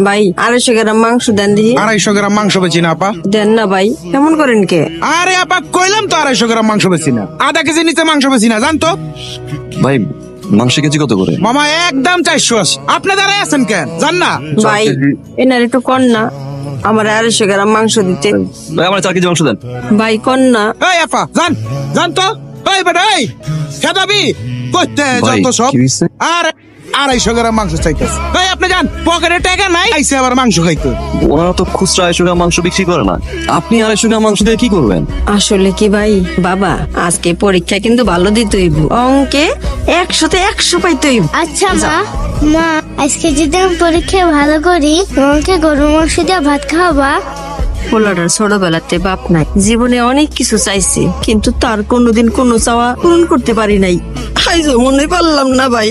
ভাই 250 গ্রাম মাংস দেন দিহি। 250 গ্রাম মাংস বেচি না আপা। দেন না ভাই, কেমন করেন কে? আরে আপা কইলাম তো 250 গ্রাম মাংস বেচি না, আধা কেজি নিচে মাংস বেচি না, জানতো ভাই মাংস কেজি কত করে? মামা একদম 480। আপনি দাঁড়ায় আছেন কেন, জান না? ভাই এনার একটু কন না, আমার 250 গ্রাম মাংস দিতে। ভাই আমার 4 কেজি মাংস দেন। ভাই কন না। এই আপা জান, জান তো। এই বেটা এই খেদাবি কইতে ভাই, যত সব। কি হইছে? আর 250 গ্রাম মাংস চাইতেছে। এই আপনি জান, পকেটে টাকা নাই, আইছে আবার মাংস খাইতে। ওনারা তো খুচরা 250 গ্রাম মাংস বিক্রি করে না, আপনি 250 গ্রাম মাংস দিয়ে কি করবেন? আসলে কি ভাই, বাবা আজকে পরীক্ষা কিন্তু ভালো দিতে হইব, অঙ্কে 100তে 100 পাইতে হইব। আচ্ছা মা আজকে যদি আমি পরীক্ষায় ভালো করি তোমাকে গরুর মাংস দিয়ে ভাত খাওয়াবা? পোলাটার ছোটবেলাতে বাপ নাই, জীবনে অনেক কিছু চাইছে কিন্তু তার কোনোদিন কোনো চাওয়া পূরণ করতে পারি নাই। আইজো মনে পারলাম না ভাই।